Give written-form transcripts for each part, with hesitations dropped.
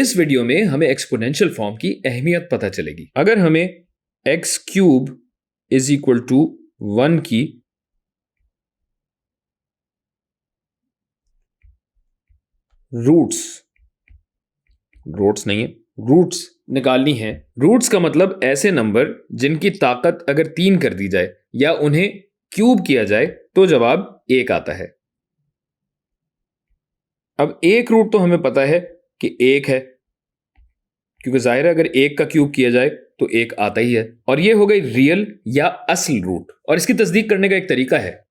इस वीडियो में हमें एक्सपोनेंशियल फॉर्म की अहमियत पता चलेगी। अगर हमें x cube is equal to 1 की रूट्स नहीं है, रूट्स निकालनी है। रूट्स का मतलब ऐसे नंबर जिनकी ताकत अगर 3 कर दी जाए या उन्हें क्यूब किया जाए तो जवाब 1 आता है। अब एक रूट तो हमें पता है कि 1 है, क्योंकि जाहिर है अगर 1 का क्यूब किया जाए तो 1 आता ही है। और ये हो गई रियल या असल रूट। और इसकी तस्दीक करने का एक तरीका है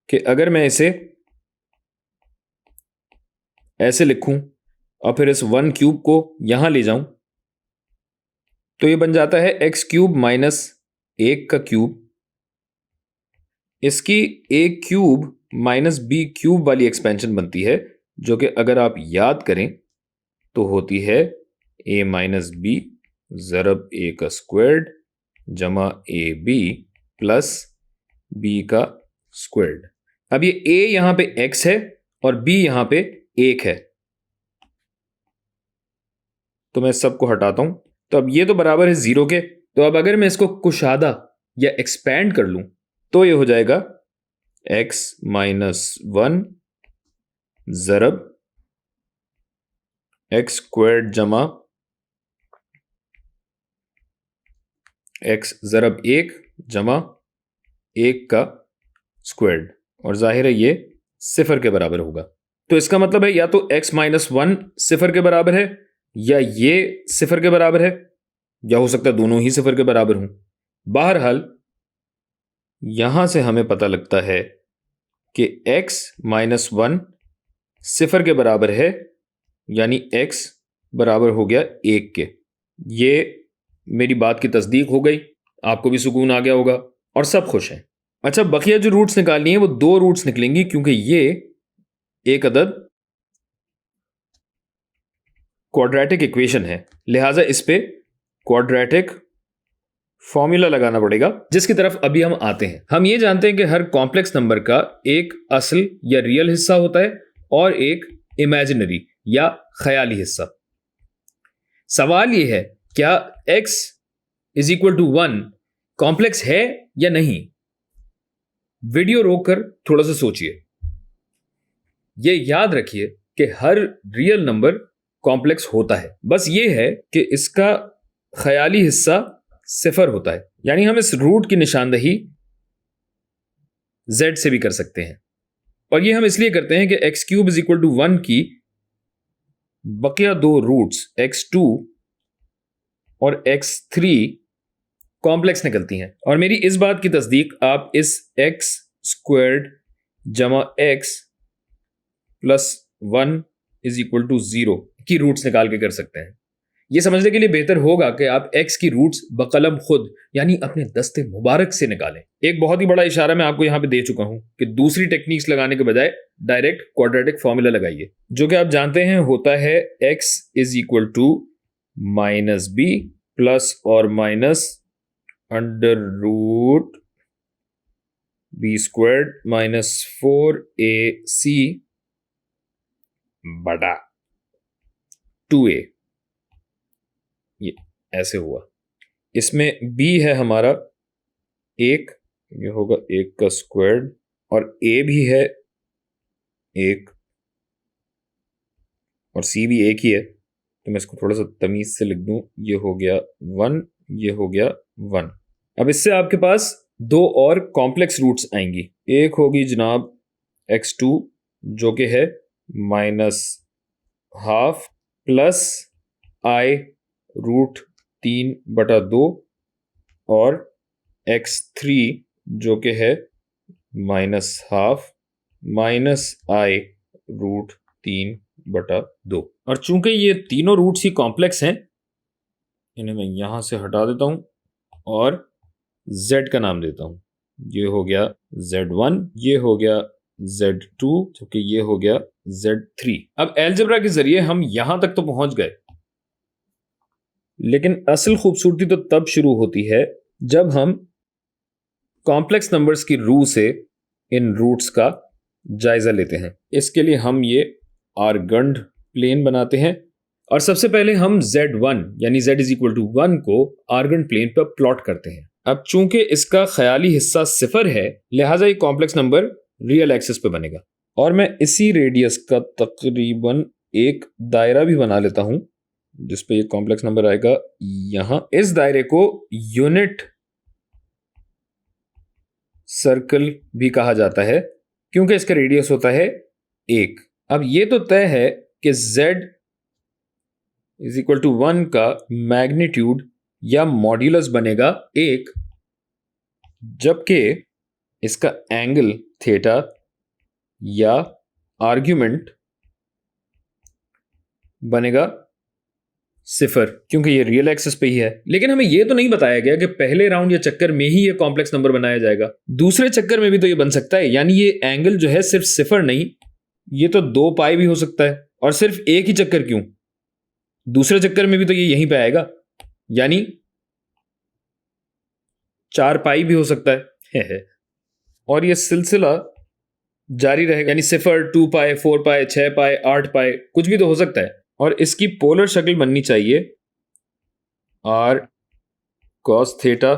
कि अगर मैं इसे ऐसे लिखूं और फिर इस 1 क्यूब को यहां ले जाऊं तो ये बन जाता है एक्स क्यूब माइनस 1 का क्यूब। इसकी a cube minus B cube वाली एक्सपेंशन बनती है, जो कि अगर आप याद करें तो होती है a माइनस बी ज़रब a का स्क्वायर्ड जमा ए बी प्लस b का स्क्वायर्ड। अब ये a यहां पे x है और b यहां पे 1 है, तो मैं सबको हटाता हूं। तो अब ये तो बराबर है 0 के। तो अब अगर मैं इसको कुशादा या एक्सपैंड कर लूं तो ये हो जाएगा x माइनस 1 ज़रब एक्स स्क्वायर्ड जमा x ज़रब 1 जमा 1 का स्क्वायर्ड। और जाहिर है ये 0 के बराबर होगा। तो इसका मतलब है या तो x माइनस 1 0 के बराबर है या ये 0 के बराबर है, या हो सकता है दोनों ही 0 के बराबर हों। बहरहाल यहां से हमें पता लगता है कि x माइनस 1 0 के बराबर है, यानी x बराबर हो गया 1 के। ये मेरी बात की तस्दीक हो गई, आपको भी सुकून आ गया होगा और सब खुश हैं। अच्छा, बकिया जो रूट्स निकालनी है वो 2 रूट्स निकलेंगी, क्योंकि ये एक अदद क्वाड्रेटिक इक्वेशन है, लिहाजा इस पे क्वाड्रेटिक फॉर्मूला लगाना पड़ेगा, जिसकी तरफ अभी हम आते हैं। हम ये जानते हैं कि हर कॉम्प्लेक्स नंबर का एक असल या रियल हिस्सा होता है और एक इमेजिनरी या ख्याली हिस्सा। सवाल यह है, क्या x is equal to 1 complex है या नहीं? वीडियो रोककर थोड़ा सा सोचिए। यह याद रखिए कि हर रियल नंबर कॉम्प्लेक्स होता है, बस यह है कि इसका ख्याली हिस्सा 0 होता है। यानी हम इस रूट की निशानदही z से भी कर सकते हैं, और यह हम इसलिए करते हैं कि x cube is equal to 1 की बकिया 2 रूट्स x2 और x3 कॉम्प्लेक्स निकलती हैं। और मेरी इस बात की तस्दीक आप इस x स्क्वायर्ड जमा x plus 1 is equal to 0 की रूट्स निकाल के कर सकते हैं। यह समझने के लिए बेहतर होगा कि आप x की रूट्स बकलम खुद यानी अपने दस्ते मुबारक से निकालें। एक बहुत ही बड़ा इशारा मैं आपको यहां पे दे चुका हूं कि दूसरी टेक्निक्स लगाने के बजाय डायरेक्ट क्वाड्रेटिक फॉर्मूला लगाइए, जो कि आप जानते हैं होता है x is equal to minus B plus और minus under root B squared minus 4ac बटा 2a। ये ऐसे हुआ। इसमें b है हमारा 1, ये होगा 1 का स्क्वायर्ड, और a भी है 1 और c भी 1 ही है, तो मैं इसको थोड़ा सा तमीज से लिख दूं। ये हो गया 1, ये हो गया 1। अब इससे आपके पास 2 और कॉम्प्लेक्स रूट्स आएंगी। एक होगी जनाब x2 जो कि है minus half plus i root 3 बटा 2, और x3 जो कि है minus half minus i root 3 बटा 2। और चूंकि ये तीनों रूट्स ही कॉम्प्लेक्स हैं, इन्हें मैं यहां से हटा देता हूं और z का नाम देता हूं। ये हो गया z1, ये हो गया z2, जो कि ये हो गया z3। अब अलजेब्रा के जरिए हम यहां तक तो पहुंच गए, लेकिन असल खूबसूरती तो तब शुरू होती है जब हम कॉम्प्लेक्स नंबर्स की रूह से इन रूट्स का जायजा लेते हैं। इसके लिए हम ये आर्गंड प्लेन बनाते हैं और सबसे पहले हम Z1 यानी Z इज इक्वल टू 1 को आर्गन प्लेन पर प्लॉट करते हैं। अब चूंकि इसका ख्याली हिस्सा 0 है, लिहाजा ये कॉम्प्लेक्स नंबर रियल एक्सिस पे बनेगा। और मैं इसी रेडियस का तकरीबन एक दायरा भी बना लेता हूं जिसपे ये कॉम्प्लेक्स नंबर आएगा यहां। इस दायरे को यूनिट सर्कल भी कहा जाता है क्योंकि इसका रेडियस होता है 1। अब ये तो तय है कि Z इज इक्वल टू 1 का मैग्नीट्यूड या मॉड्यूलस बनेगा 1, जबकि इसका एंगल थीटा या आर्ग्यूमेंट बनेगा 0, क्योंकि ये रियल एक्सिस पे ही है। लेकिन हमें ये तो नहीं बताया गया कि पहले राउंड या चक्कर में ही ये कॉम्प्लेक्स नंबर बनाया जाएगा, दूसरे चक्कर में भी तो ये बन सकता है। यानी ये एंगल जो है सिर्फ 0 नहीं, ये तो 2 पाई भी हो सकता है। और सिर्फ एक ही चक्कर क्यों, दूसरे चक्कर में भी तो ये यहीं पे आएगा, यानी 4 पाई भी हो सकता है। और ये सिलसिला जारी रहेगा, यानी 0, 2 पाई, 4 पाई, 6 पाई, 8 पाई, कुछ भी तो हो सकता है। और इसकी पोलर शक्ल बननी चाहिए r cos theta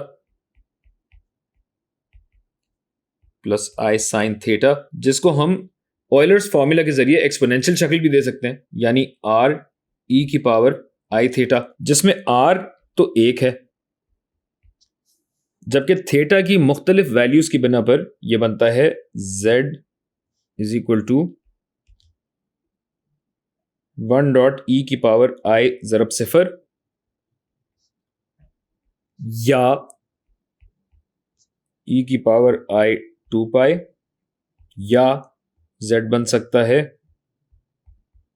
plus i sin theta, जिसको हम ऑयलर्स फॉर्मूला के जरिए एक्सपोनेंशियल शक्ल भी दे सकते हैं, यानी r e की पावर i थीटा, जिसमें r तो 1 है, जबकि थीटा की मुख्तलिफ वैल्यूज की बिना पर यह बनता है z is equal to 1 dot e की पावर i ज़रब 0 या e की पावर i 2 पाई, या z बन सकता है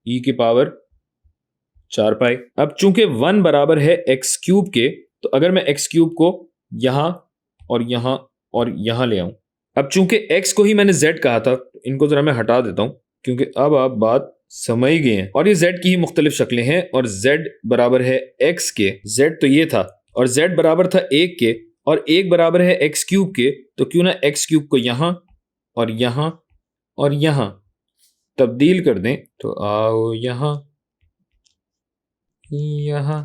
e की पावर 4 पाई। अब चूंकि 1 बराबर है x क्यूब के, तो अगर मैं x क्यूब को यहां और यहां और यहां ले आऊं, अब चूंकि x को ही मैंने z कहा था, इनको जरा मैं हटा देता हूं क्योंकि अब आप बात समझ गए हैं। और ये z की ही मुख्तलिफ शक्लें हैं, और z बराबर है x के, z तो ये था, और z बराबर था 1 के, और 1 बराबर है x क्यूब के, तो क्यों ना x क्यूब को यहां और यहां और यहां तब्दील कर दें। तो आओ यहां यहां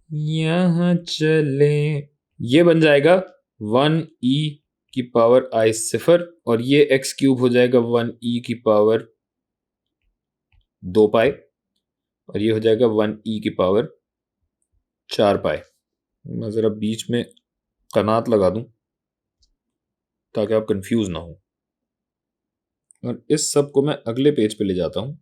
यहां चले, ये बन जाएगा 1e की पावर i 0, और ये x क्यूब हो जाएगा 1e की पावर 2 पाई, और ये हो जाएगा 1e की पावर 4 पाई। मैं ज़रा बीच में कनात लगा दूं ताकि आप कंफ्यूज ना हो, और इस सब को मैं अगले पेज पे ले जाता हूं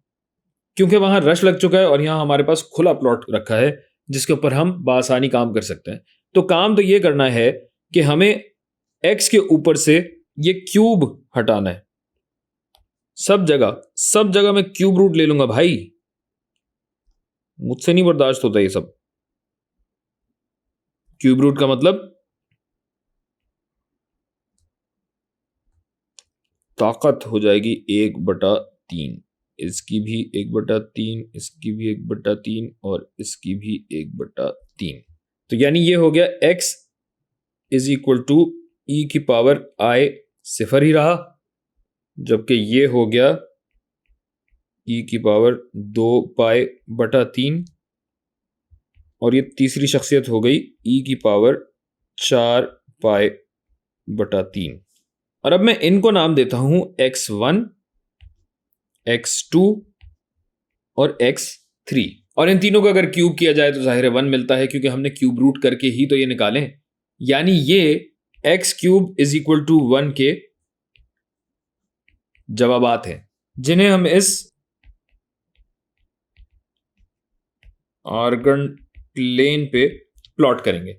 क्योंकि वहां रश लग चुका है और यहां हमारे पास खुला प्लॉट रखा है जिसके ऊपर हम बासानी काम कर सकते हैं। तो काम तो ये करना है कि हमें x के ऊपर से ये क्यूब हटाना है। सब जगह मैं क्यूब रूट ले लूंगा भाई, मुझसे नहीं बर्दाश्त होता ये सब। क्यूब रूट का मतलब ताकत हो जाएगी 1/3, इसकी भी 1/3, इसकी भी 1/3, और इसकी भी 1/3। तो यानी ये हो गया x is equal to e की पावर i 0 ही रहा, जबकि ये हो गया e की पावर 2 पाई बटा 3, और ये तीसरी शख्सियत हो गई e की पावर 4 पाई बटा 3। और अब मैं इनको नाम देता हूं x1, x2 और x3। और इन तीनों को अगर क्यूब किया जाए तो जाहिर है 1 मिलता है, क्योंकि हमने क्यूब रूट करके ही तो ये निकाले। यानी ये x cube is equal to 1 के जवाबात हैं, जिन्हें हम इस आर्गन प्लेन पे प्लॉट करेंगे।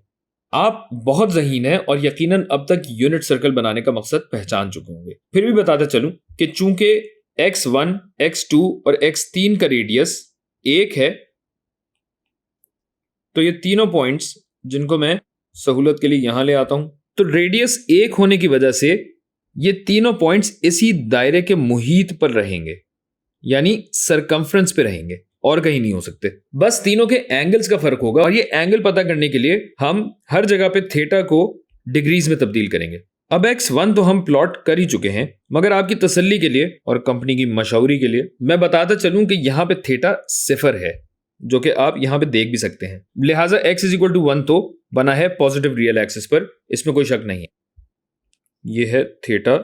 आप बहुत ज़हीन हैं और यकीनन अब तक यूनिट सर्कल बनाने का मकसद पहचान चुके होंगे। फिर भी बताता चलूं कि चूंकि x1, x2 और x3 का रेडियस 1 है, तो ये तीनों पॉइंट्स जिनको मैं सहूलत के लिए यहां ले आता हूं, तो रेडियस 1 होने की वजह से ये तीनों पॉइंट्स इसी दायरे के मुहीत पर रहेंगे, यानी सरकमफ्रेंस पे रहेंगे और कहीं नहीं हो सकते। बस तीनों के एंगल्स का फर्क होगा, और ये एंगल पता करने के लिए हम हर जगह पे थीटा को डिग्रीज में तब्दील करेंगे। अब x1 तो हम प्लॉट कर ही चुके हैं, मगर आपकी तसल्ली के लिए और कंपनी की मशहूरी के लिए मैं बताता चलूं कि यहां पे थीटा सिफर है, जो कि आप यहां पे देख भी सकते हैं। लिहाजा x इज इक्वल टू 1 तो बना है पॉजिटिव रियल एक्सिस पर, इसमें कोई शक नहीं है। यह है थीटा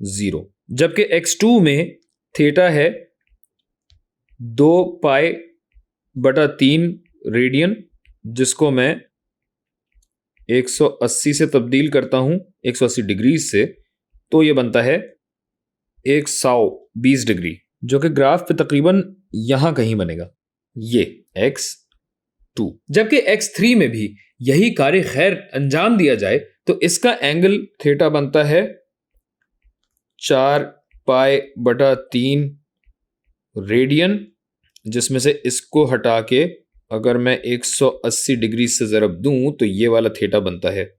0, जबकि x2 में थीटा है 2 पाई बटा 3 रेडियन, जिसको मैं 180 से तब्दील करता हूं, 180 डिग्री से, तो ये बनता है 120 डिग्री, जो कि ग्राफ पे तकरीबन यहां कहीं बनेगा, ये x2। जबकि x3 में भी यही कार्य खैर अंजाम दिया जाए तो इसका एंगल थीटा बनता है 4 पाई बटा 3 रेडियन, जिसमें से इसको हटा के अगर मैं 180 डिग्री से ज़रब दूं तो ये वाला थीटा बनता है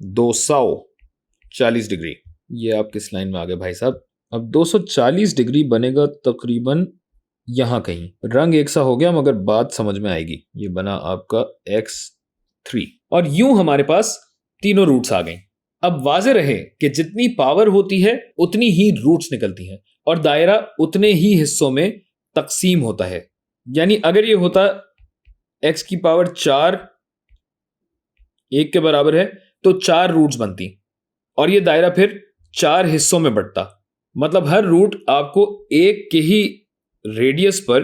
240 डिग्री। ये आप किस लाइन में आ गए भाई साहब? अब 240 डिग्री बनेगा तकरीबन यहां कहीं। रंग एक सा हो गया मगर बात समझ में आएगी। ये बना आपका x3 और यूं हमारे पास तीनों रूट्स आ गई। अब वाज़े रहे कि जितनी पावर होती है उतनी ही रूट्स निकलती हैं और दायरा उतने ही हिस्सों में तकसीम होता है। यानी अगर ये होता x की पावर 4 1 के बराबर है तो 4 रूट्स बनती और ये दायरा फिर 4 हिस्सों में बंटता। मतलब हर रूट आपको एक के ही रेडियस पर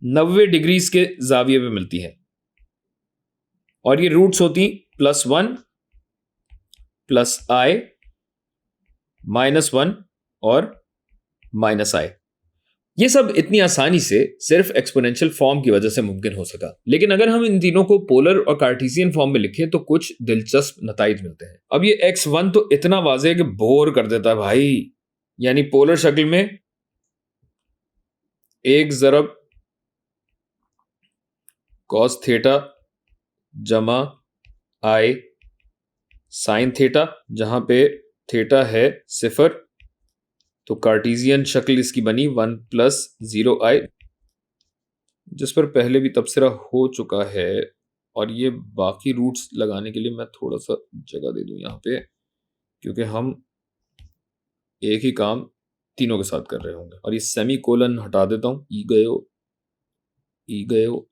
90 डिग्रीज के जाविये पे मिलती है और ये रूट्स होती +1 +i -1 और -i। ये सब इतनी आसानी से सिर्फ एक्सपोनेंशियल फॉर्म की वजह से मुमकिन हो सका, लेकिन अगर हम इन तीनों को पोलर और कार्टेशियन फॉर्म में लिखें तो कुछ दिलचस्प नताइज मिलते हैं। अब ये x1 तो इतना वाज़ेह कि बोर कर देता है भाई। यानी पोलर शक्ल में 1 ज़रब cos थीटा जमा i sin थीटा, जहां पे थीटा है 0, तो कार्टेशियन शक्ल इसकी बनी 1 + 0i, जिस पर पहले भी तबसरा हो चुका है। और ये बाकी रूट्स लगाने के लिए मैं थोड़ा सा जगह दे दूं यहाँ पे, क्योंकि हम एक ही काम तीनों के साथ कर रहे होंगे। और ये सेमी कोलन हटा देता हूँ, ई गयो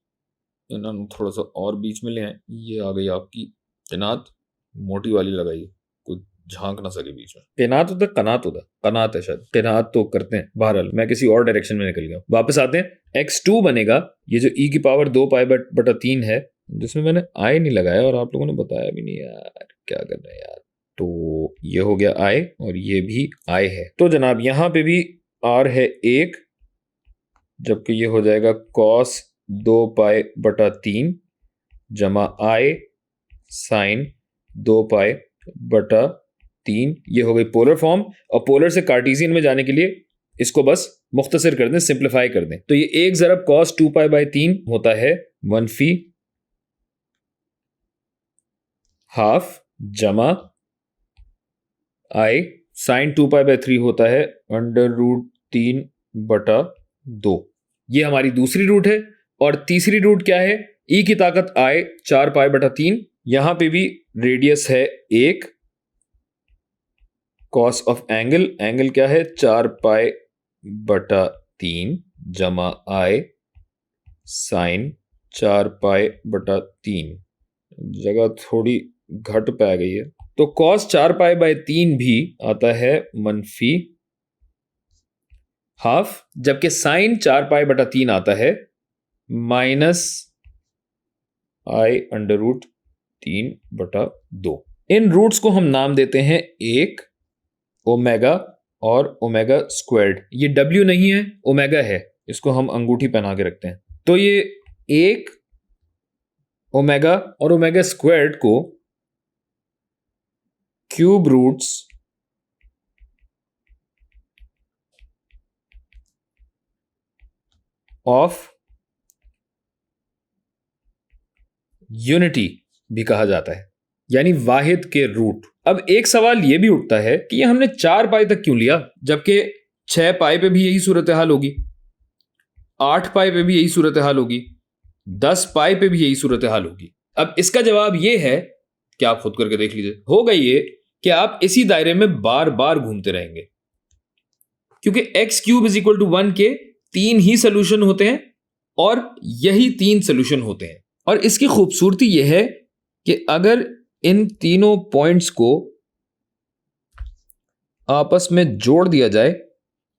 इन्होंने थोड़ा सा और बीच में ले आए। ये आ गई आपकी तैनात, मोटी वाली लगाई, कोई झांक ना सके बीच में। तैनात होता है, कनात होता है, कनात है शायद, तैनात तो करते हैं। बहरहाल मैं किसी और डायरेक्शन में निकल गया। वापस आते हैं, x2 बनेगा ये जो e की पावर 2 पाई बटा 3 है, जिसमें मैंने i नहीं लगाया और आप लोगों ने बताया भी नहीं यार, क्या कर रहे हैं यार। तो ये हो गया i और ये भी i है। तो जनाब यहां पे भी r है 1, जबकि ये हो जाएगा cos 2 पाई बटा 3 जमा i sin 2 पाई बटा 3। ये हो गई पोलर फॉर्म। और पोलर से कार्टेशियन में जाने के लिए इसको बस मुख्तसर कर दें, सिंप्लीफाई कर दें। तो ये 1 ज़रब cos 2 पाई बाई 3 होता है 1/2 जमा i sin 2 पाई बाई 3 होता है √3/2। ये हमारी दूसरी रूट है। और तीसरी रूट क्या है? e की ताकत i 4 पाई बटा 3। यहां पे भी रेडियस है 1, कॉस ऑफ एंगल क्या है? 4 पाई बटा 3 जमा i साइन 4 पाई बटा 3। जगह थोड़ी घट पै गई है, तो कॉस 4 पाई बाई 3 भी आता है -1/2, जबकि साइन 4 पाई बटा 3 आता है -i√3/2। इन रूट्स को हम नाम देते हैं 1 ओमेगा और ओमेगा स्क्वायर्ड। ये W नहीं है, ओमेगा है, इसको हम अंगूठी पहना के रखते हैं। तो ये 1 ओमेगा और ओमेगा स्क्वायर्ड को क्यूब रूट्स ऑफ यूनिटी भी कहा जाता है, यानी वाहिद के रूट। अब एक सवाल यह भी उठता है कि ये हमने 4 पाई तक क्यों लिया, जबकि 6 पाई पे भी यही सूरत हाल होगी, 8 पाई पे भी यही सूरत हाल होगी, 10 पाई पे भी यही सूरत हाल होगी। अब इसका जवाब यह है क्या आप खुद करके देख लीजिए। होगा ये कि आप इसी दायरे में बार बार घूमते रहेंगे, क्योंकि x cube is equal to 1 के 3 ही सोल्यूशन होते हैं और यही 3 सोल्यूशन होते हैं। और इसकी खूबसूरती यह है कि अगर इन तीनों पॉइंट्स को आपस में जोड़ दिया जाए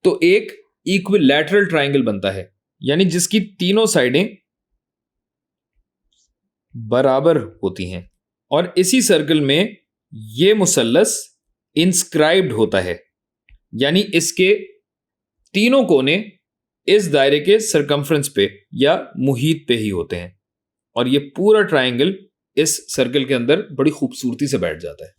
तो एक इक्विलैटरल ट्रायंगल बनता है, यानी जिसकी तीनों साइडें बराबर होती हैं। और इसी सर्कल में यह मुसल्लस इंस्क्राइब्ड होता है, यानी इसके तीनों कोने इस दायरे के सरकमफ्रेंस पे या मुहीत पे ही होते हैं और यह पूरा ट्रायंगल इस सर्कल के अंदर बड़ी खूबसूरती से बैठ जाता है।